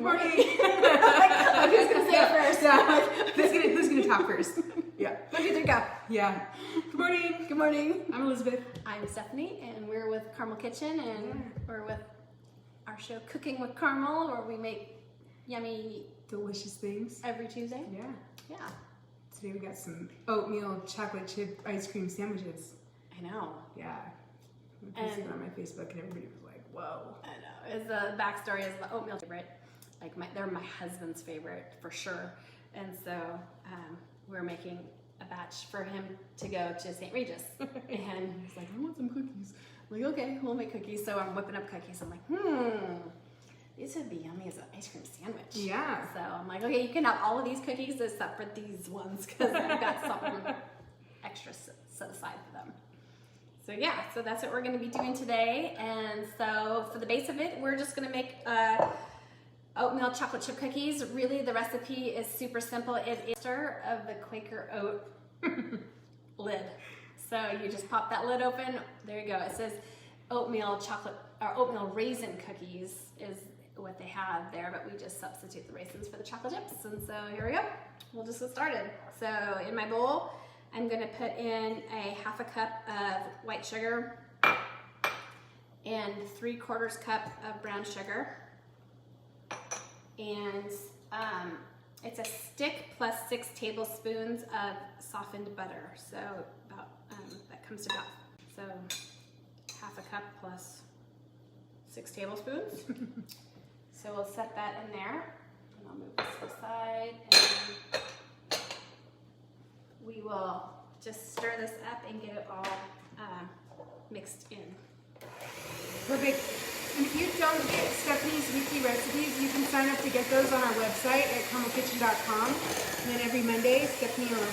Good morning. Like, who's gonna say it first? Yeah, like, who's gonna talk first? Yeah. 1, 2, 3, go. Yeah. Good morning. Good morning. I'm Elizabeth. I'm Stephanie, and we're with Caramel Kitchen, and we're with our show Cooking with Caramel, where we make yummy, Delicious things. every Tuesday. Yeah. Yeah. Today we got some oatmeal chocolate chip ice cream sandwiches. I know. Yeah. I posted it on my Facebook, and everybody was like, "Whoa." I know. Is the backstory is the oatmeal favorite. Like they're my husband's favorite for sure, and so we're making a batch for him to go to St. Regis, and he's like, "I want some cookies." I'm like, "Okay, we'll make cookies." So I'm whipping up cookies. I'm like, these would be yummy as an ice cream sandwich. Yeah. So I'm like, okay, you can have all of these cookies except for these ones because I've got something extra set aside for them. So yeah, so that's what we're going to be doing today. And so for the base of it, we're just going to make oatmeal chocolate chip cookies. Really, the recipe is super simple. It is of the Quaker Oat lid. So you just pop that lid open. There you go. It says oatmeal chocolate or oatmeal raisin cookies is what they have there, but we just substitute the raisins for the chocolate chips. And so here we go. We'll just get started. So in my bowl, I'm going to put in a 1/2 cup of white sugar and 3/4 cup of brown sugar. And it's a stick plus 6 tablespoons of softened butter. So about that comes to about 1/2 cup plus 6 tablespoons. So we'll set that in there, and I'll move this aside, and we will just stir this up and get it all mixed in. Perfect. And if you don't get Stephanie's weekly recipes, you can sign up to get those on our website at caramelkitchen.com. And then every Monday, Stephanie will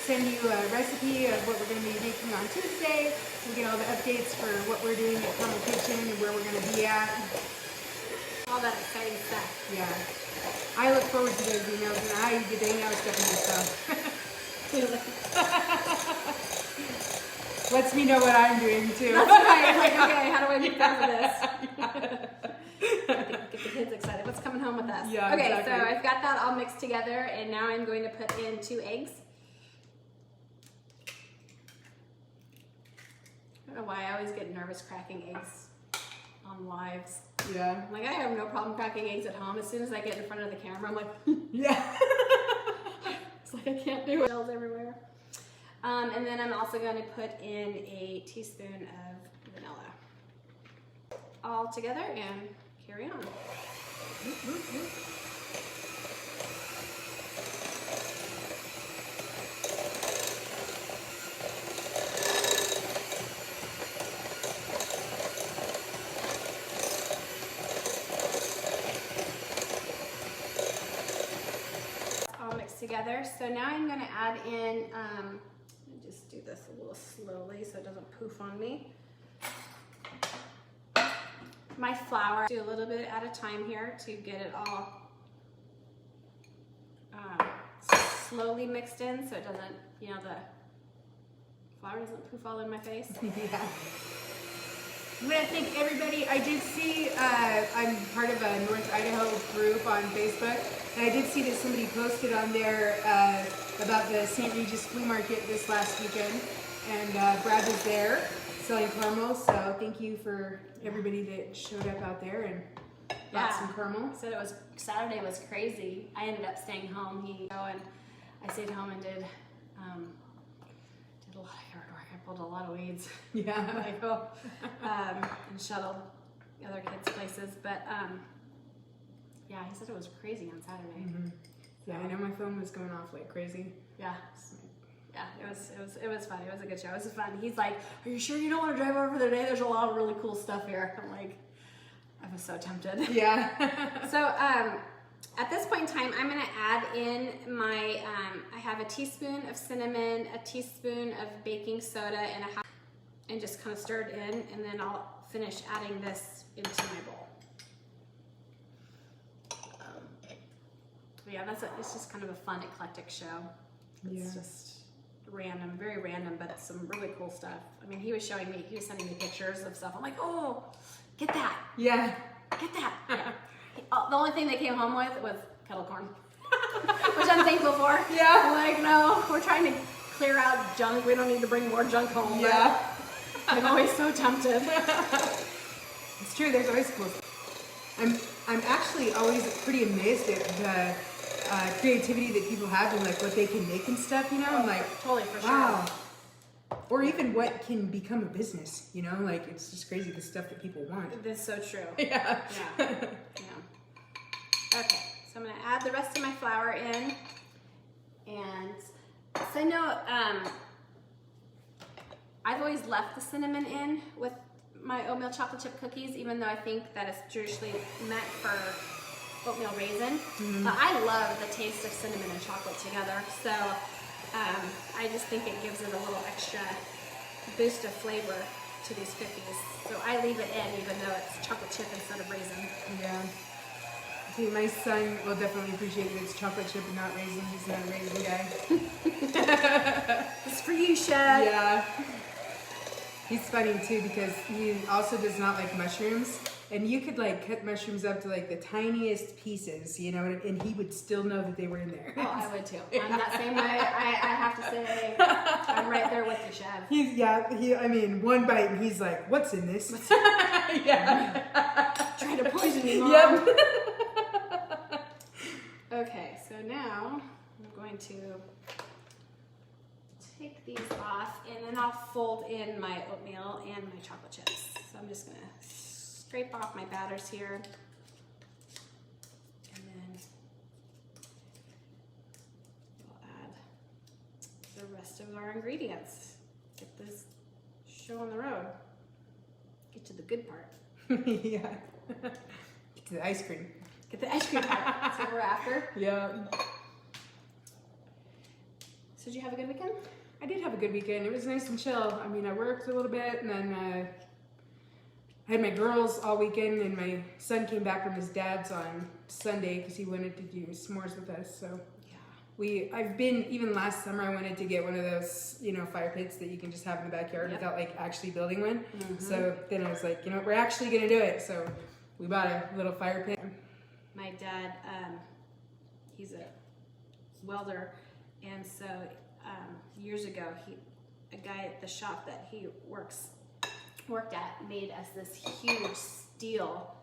send you a recipe of what we're going to be making on Tuesday. We'll get all the updates for what we're doing at Caramel Kitchen and where we're going to be at. All that exciting stuff. Yeah. I look forward to those emails, and I get to hang out with Stephanie, so. Lets me know what I'm doing, too. That's right. Like, okay, how do I make that for this? Get the kids excited. What's coming home with us? Yeah, okay, exactly. so I've got that all mixed together, and now I'm going to put in 2 eggs. I don't know why I always get nervous cracking eggs on lives. Yeah. I'm like, I have no problem cracking eggs at home. As soon as I get in front of the camera, I'm like, Yeah. it's like I can't do it. Shells everywhere. And then I'm also going to put in a teaspoon of vanilla. All together and carry on. All mixed together. So now I'm going to add in, just do this a little slowly so it doesn't poof on me. My flour, do a little bit at a time here to get it all slowly mixed in so it doesn't, you know, the flour doesn't poof all in my face. Yeah. I want to thank everybody. I did see, I'm part of a North Idaho group on Facebook, and I did see that somebody posted on there about the St. Regis flea market this last weekend, and Brad was there selling caramel, so thank you for everybody that showed up out there and bought some caramel. Said it was, Saturday was crazy. I ended up staying home, and I stayed home and did a lot of yard work. I pulled a lot of weeds. Yeah. And shuttled other kids' places. But yeah, he said it was crazy on Saturday. Mm-hmm. Yeah, I know my phone was going off like crazy. Yeah. Yeah, it was fun. It was a good show. It was fun. He's like, "Are you sure you don't want to drive over there today? There's a lot of really cool stuff here." I'm like, I was so tempted. Yeah. So at this point in time, I'm going to add in my, I have a teaspoon of cinnamon, a teaspoon of baking soda, and just kind of stir it in, and then I'll finish adding this into my bowl. Yeah, it's just kind of a fun, eclectic show. It's just random, very random, but some really cool stuff. I mean, he was sending me pictures of stuff. I'm like, oh, get that. Yeah. Get that. Yeah. the only thing they came home with was kettle corn, which I'm thankful for. Yeah. I'm like, no, we're trying to clear out junk. We don't need to bring more junk home. Yeah. I'm always so tempted. It's true. There's always cool stuff. I'm actually always pretty amazed at the creativity that people have and like what they can make and stuff. You know, I'm like, Totally, for wow. sure. Or even what can become a business. You know, like it's just crazy the stuff that people want. That's so true. Yeah. Yeah. Okay, so I'm gonna add the rest of my flour in, and so I know I've always left the cinnamon in with my oatmeal chocolate chip cookies, even though I think that it's traditionally meant for oatmeal raisin. But I love the taste of cinnamon and chocolate together, so I just think it gives it a little extra boost of flavor to these cookies. So I leave it in even though it's chocolate chip instead of raisin. Yeah. See, my son will definitely appreciate that it's chocolate chip and not raisin. He's not a raisin guy. It's for you, Chef. Yeah. He's funny too because he also does not like mushrooms. And you could like cut mushrooms up to like the tiniest pieces, you know, and he would still know that they were in there. Oh, I would too. I'm that same way. I have to say, I'm right there with you, Chef. I mean, one bite and he's like, what's in this? Yeah. Trying to poison you, Mom. Yep. Okay, so now I'm going to take these off and then I'll fold in my oatmeal and my chocolate chips. So I'm just gonna scrape off my batters here. And then we'll add the rest of our ingredients. Get this show on the road. Get to the good part. Yeah. Get to the ice cream. Get the ice cream part. That's what we're after. Yeah. So did you have a good weekend? I did have a good weekend. It was nice and chill. I mean, I worked a little bit and then I had my girls all weekend and my son came back from his dad's on Sunday because he wanted to do s'mores with us. So even last summer I wanted to get one of those, you know, fire pits that you can just have in the backyard without like actually building one. So then I was like, you know what, we're actually going to do it. So we bought a little fire pit. My dad, he's a welder, and so years ago, a guy at the shop that he worked at made us this huge steel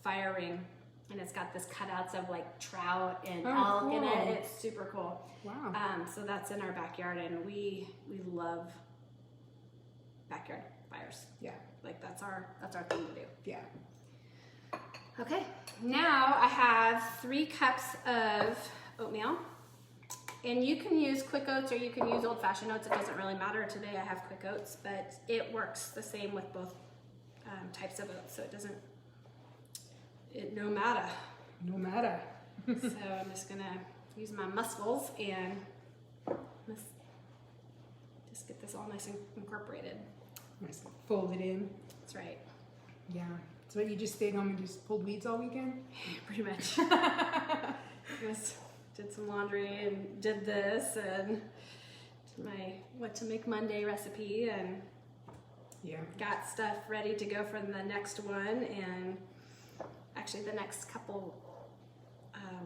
fire ring, and it's got this cutouts of like trout and elk in it. It's super cool. Wow. So that's in our backyard, and we love backyard fires. Yeah. Like that's our thing to do. Yeah. Okay, now I have 3 cups of oatmeal, and you can use quick oats or you can use old-fashioned oats. It doesn't really matter. Today I have quick oats, but it works the same with both types of oats, so no matter. No matter. So I'm just gonna use my muscles and just get this all nice and incorporated. Nice. Fold it in. That's right. Yeah. So you just stayed home and just pulled weeds all weekend? Pretty much. Just did some laundry and did this and my what to make Monday recipe and got stuff ready to go for the next one, and actually the next couple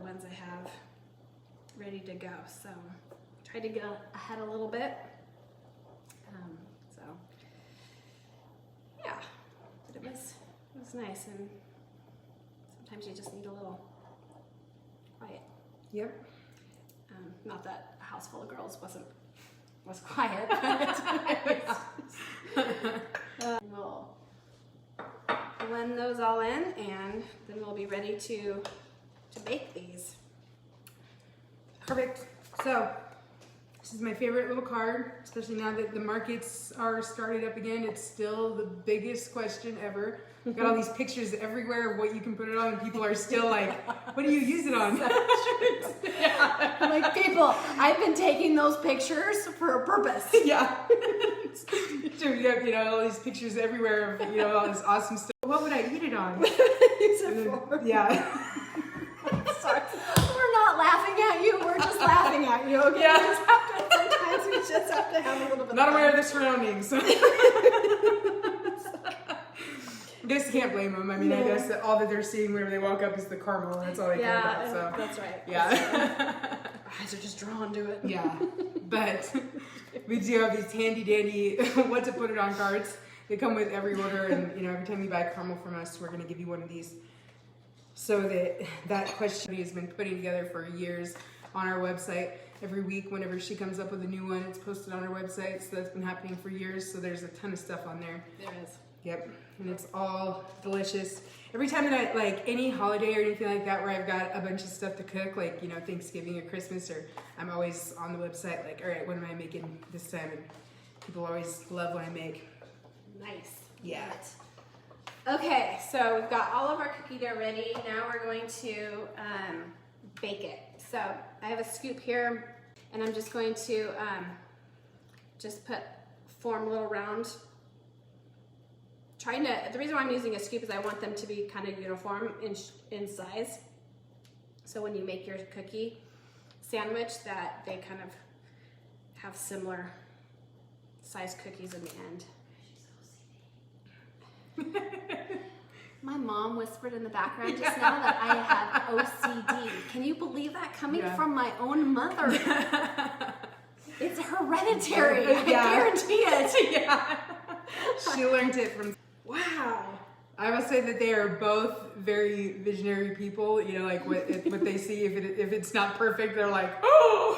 ones I have ready to go. So tried to get ahead a little bit. So yeah, but it was nice, and sometimes you just need a little quiet. Yep. Not that a house full of girls was quiet, but we'll blend those all in, and then we'll be ready to bake these. Perfect. So this is my favorite little card, especially now that the markets are started up again. It's still the biggest question ever. We've got all these pictures everywhere of what you can put it on, and people are still like, what do you use it on? Like, people, I've been taking those pictures for a purpose. Yeah. So you have, all these pictures everywhere of, all this awesome stuff. What would I eat it on? Yeah. Sorry. We're not laughing at you, we're just laughing at you, okay? Yeah. Sometimes we just have to have a little bit Not of aware of fun. the surroundings. guess you can't blame them. I mean, I guess that all that they're seeing whenever they walk up is the caramel, and that's all they care about. So that's right. Yeah. Eyes are just drawn to it. Yeah. But we do have these handy dandy what to put it on cards. They come with every order, and every time you buy caramel from us, we're going to give you one of these. So that question has been putting together for years on our website. Every week, whenever she comes up with a new one, it's posted on our website. So that's been happening for years. So there's a ton of stuff on there. There is. Yep, and it's all delicious. Every time that any holiday or anything like that where I've got a bunch of stuff to cook, like Thanksgiving or Christmas, or I'm always on the website like, all right, what am I making this time? And people always love what I make. Nice. Yeah. Okay, so we've got all of our cookie dough ready. Now we're going to bake it. So I have a scoop here, and I'm just going to just form a little round. The reason why I'm using a scoop is I want them to be kind of uniform in size. So when you make your cookie sandwich, that they kind of have similar size cookies in the end. My mom whispered in the background just now that I have OCD. Can you believe that coming from my own mother? It's hereditary. I guarantee it. Yeah. She learned it from. Wow. I will say that they are both very visionary people. Like what they see, if it's not perfect, they're like, oh.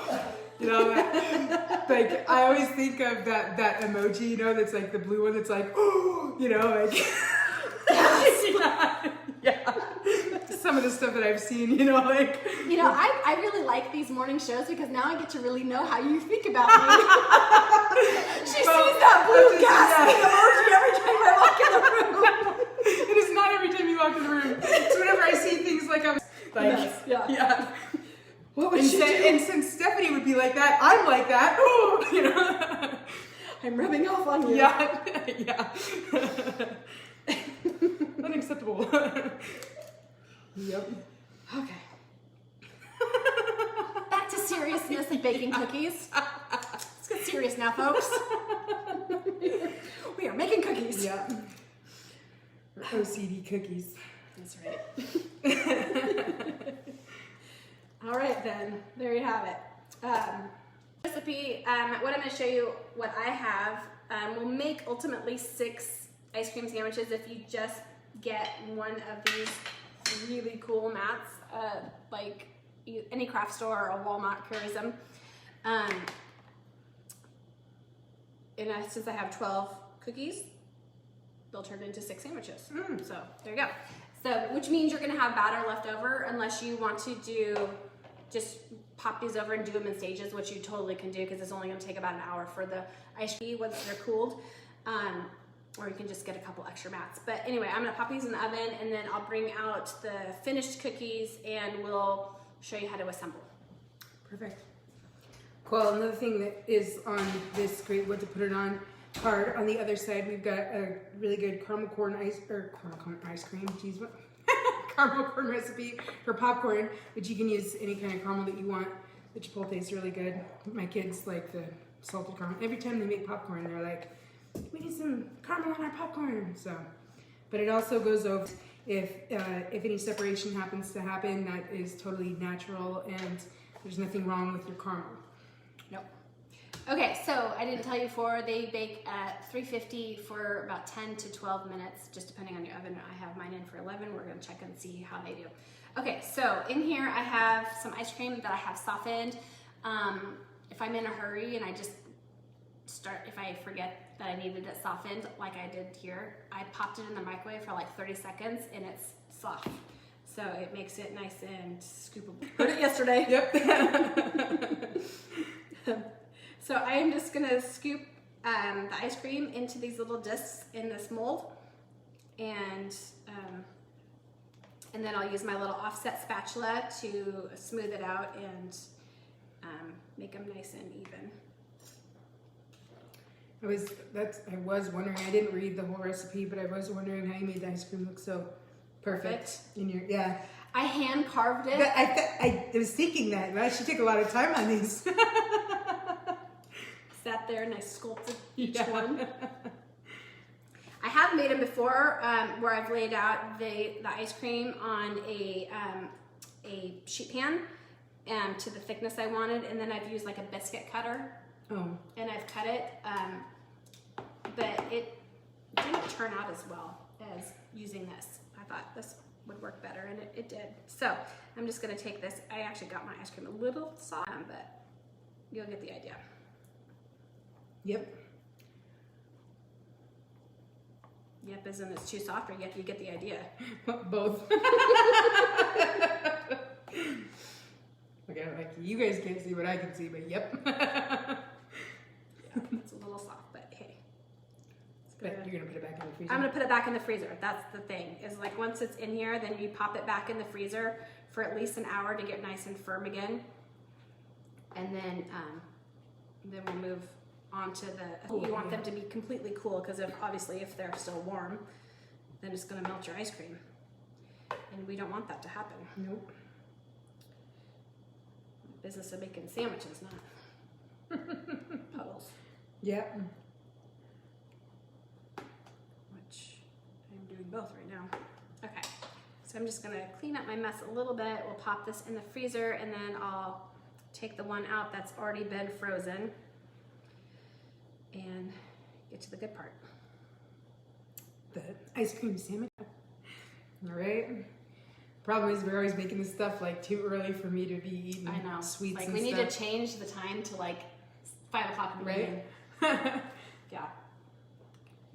Like I always think of that emoji, that's like the blue one that's like, oh, like. Yeah. Some of the stuff that I've seen, like. I really like these morning shows because now I get to really know how you think about me. She sees that blue gasping emoji every time I walk in the room. It is not every time you walk in the room. It's whenever I see things like I'm like, yes, yeah. What would she do? And since Stephanie would be like that, I'm like that. Oh, I'm rubbing off on you. Yeah. Unacceptable. Yep. Okay. Back to seriousness and baking cookies. Let's get serious now, folks. We are making cookies. Yeah. Or OCD cookies. That's right. All right, then. There you have it. Recipe. What I'm going to show you what I have. We'll make ultimately 6 ice cream sandwiches if you just get one of these really cool mats, like any craft store or Walmart carries them. Since I have 12 cookies, they'll turn into 6 sandwiches. So there you go. So, which means you're gonna have batter left over unless you want to just pop these over and do them in stages, which you totally can do because it's only gonna take about an hour for the ice cream once they're cooled. Or you can just get a couple extra mats. But anyway, I'm gonna pop these in the oven and then I'll bring out the finished cookies and we'll show you how to assemble. Perfect. Cool. Another thing that is on this great what to put it on card, on the other side, we've got a really good caramel corn ice cream. Geez, what? Caramel corn recipe for popcorn, which you can use any kind of caramel that you want. The chipotle is really good. My kids like the salted caramel. Every time they make popcorn, they're like, we need some caramel on our popcorn. So, but it also goes over if any separation happens to happen, that is totally natural and there's nothing wrong with your caramel. Nope. Okay, so I didn't tell you before, they bake at 350 for about 10 to 12 minutes, just depending on your oven. I have mine in for 11. We're gonna check and see how they do. Okay, so in here I have some ice cream that I have softened. If I'm in a hurry and I just if I forget that I needed it softened, like I did here, I popped it in the microwave for like 30 seconds and it's soft. So it makes it nice and scoopable. Heard it yesterday. Yep. So I am just gonna scoop the ice cream into these little discs in this mold, and then I'll use my little offset spatula to smooth it out and make them nice and even. I was wondering, I didn't read the whole recipe, but I was wondering how you made the ice cream look so perfect. In your, yeah. I hand carved it. I was thinking that, I should take a lot of time on these. Sat there and I sculpted each one. I have made them before where I've laid out the ice cream on a sheet pan to the thickness I wanted, and then I've used like a biscuit cutter. Oh. And I've cut it, but it didn't turn out as well as using this. I thought this would work better, and it did. So I'm just gonna take this. I actually got my ice cream a little soft, but you'll get the idea. Yep. Yep, isn't it too soft, or yep, you get the idea? Both. Okay, like you guys can't see what I can see, but yep. Yeah, it's a little soft, but hey. But you're gonna put it back in the freezer? I'm gonna put it back in the freezer. That's the thing, is like once it's in here, then you pop it back in the freezer for at least an hour to get nice and firm again. And then we'll move on to the, you want them to be completely cool, because obviously if they're still warm, then it's gonna melt your ice cream. And we don't want that to happen. Nope. Business of making sandwiches, not puddles. Yep. Which I'm doing both right now. Okay, so I'm just gonna clean up my mess a little bit. We'll pop this in the freezer, and then I'll take the one out that's already been frozen and get to the good part. The ice cream sandwich. All right. Problem is, we're always making this stuff like too early for me to be eating I know. sweets like and we need stuff. to change the time to like 5 o'clock in the Right? evening. Yeah.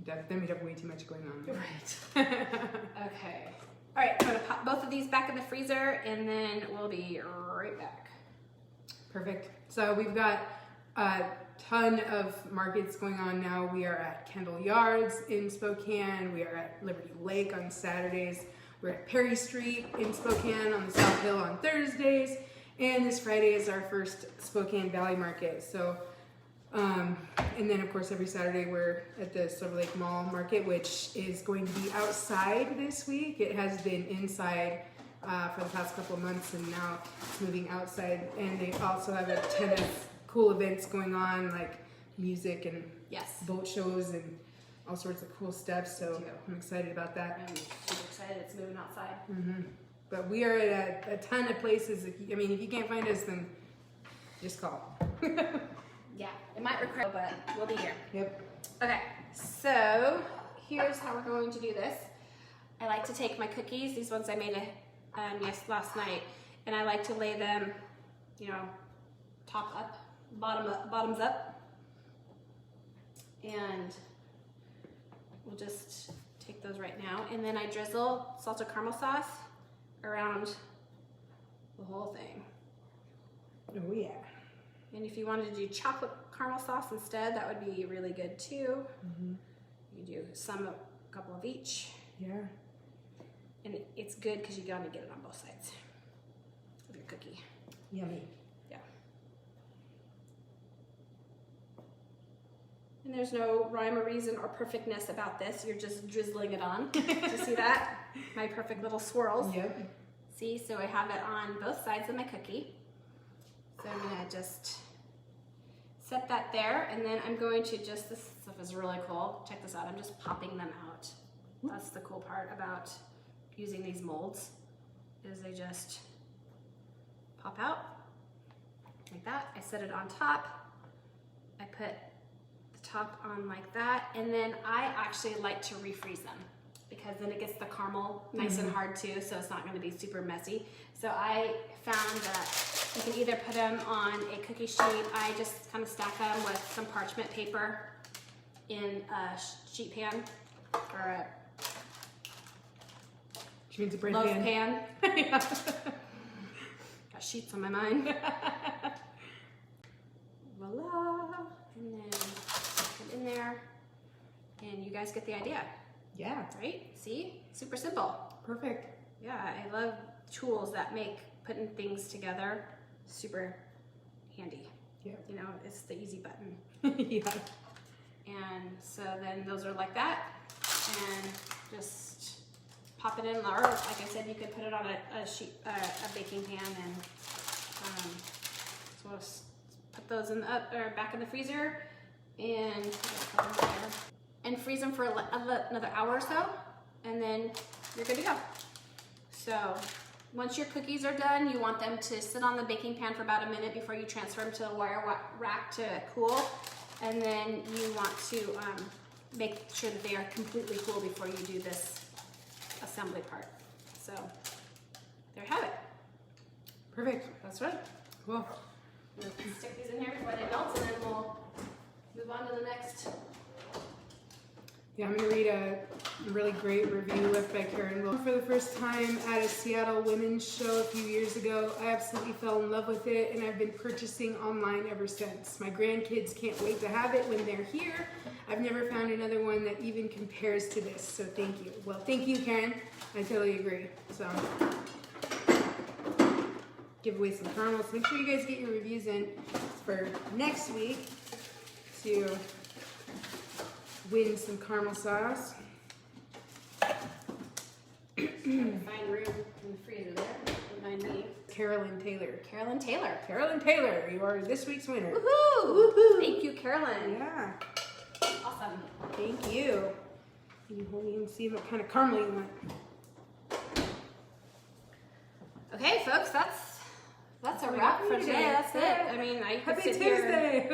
Then we'd have way too much going on. Right. Okay. All right, I'm gonna pop both of these back in the freezer, and then we'll be right back. Perfect. So we've got a ton of markets going on now. We are at Kendall Yards in Spokane. We are at Liberty Lake on Saturdays. We're at Perry Street in Spokane on the South Hill on Thursdays. And this Friday is our first Spokane Valley Market. So, and then of course every Saturday we're at the Silver Lake Mall Market, which is going to be outside this week. It has been inside for the past couple of months, and now it's moving outside. And they also have a ton of cool events going on, like music and Yes. boat shows and all sorts of cool stuff. So I'm excited about that. I'm super excited it's moving outside. Mm-hmm. But we are at a ton of places. If you can't find us, then just call. Yeah, it might require, but we'll be here. Yep. Okay, so here's how we're going to do this. I like to take my cookies, these ones I made last night, and I like to lay them, top up, bottoms up, and we'll just take those right now, and then I drizzle salted caramel sauce around the whole thing. Oh yeah. And if you wanted to do chocolate caramel sauce instead, that would be really good too. Mm-hmm. You do a couple of each. Yeah. And it's good because you gotta get it on both sides of your cookie. Yummy. Yeah. And there's no rhyme or reason or perfectness about this. You're just drizzling it on. Do you see that? My perfect little swirls. Yep. See, so I have it on both sides of my cookie. So I'm gonna just set that there, and then I'm going to this stuff is really cool. Check this out, I'm just popping them out. That's the cool part about using these molds, is they just pop out like that. I set it on top. I put the top on like that, and then I actually like to refreeze them because then it gets the caramel nice and hard too, so it's not going to be super messy. So I found that you can either put them on a cookie sheet. I just kind of stack them with some parchment paper in a sheet pan or a She means a bread loaf pan. pan. Got sheets on my mind. Voila. And then put it in there. And you guys get the idea. Yeah. Right? See? Super simple. Perfect. Yeah, I love tools that make putting things together super handy. Yeah. It's the easy button. Yeah. And so then those are like that. And just pop it in, or like I said, you could put it on a baking pan, and so we'll put those in back in the freezer, and and freeze them for another hour or so, and then you're good to go. So once your cookies are done, you want them to sit on the baking pan for about a minute before you transfer them to a wire rack to cool. And then you want to make sure that they are completely cool before you do this assembly part. So there you have it. Perfect. That's right. Cool. We'll stick these in here before they melt, and then we'll move on to the next. Yeah, I'm going to read a really great review left by Karen. Well, for the first time at a Seattle women's show a few years ago, I absolutely fell in love with it, and I've been purchasing online ever since. My grandkids can't wait to have it when they're here. I've never found another one that even compares to this, so thank you. Well, thank you, Karen. I totally agree. So, give away some caramels. Make sure you guys get your reviews in for next week to win some caramel sauce. Find room in the freezer there. Remind me. Carolyn Taylor. Carolyn Taylor. Carolyn Taylor, you are this week's winner. Woohoo! Woohoo! Thank you, Carolyn. Yeah, Awesome. thank you. You hold and see what kind of caramel you want. Okay, folks, that's a wrap for today. That's it. I mean, I could Happy sit here Tuesday.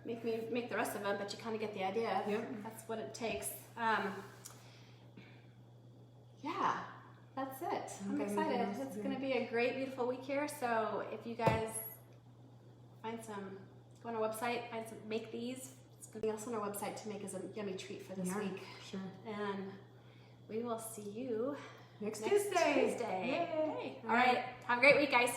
and make the rest of them, but you kind of get the idea. Yep. That's what it takes. Yeah, that's it. I'm Okay, excited. yes, It's yeah. going to be a great, beautiful week here. So if you guys find some, go on our website, make these. It's something else on our website to make as a yummy treat for this Yeah, week. sure. And we will see you Next next Tuesday. Tuesday. Yay. Yay. All right. Have a great week, guys.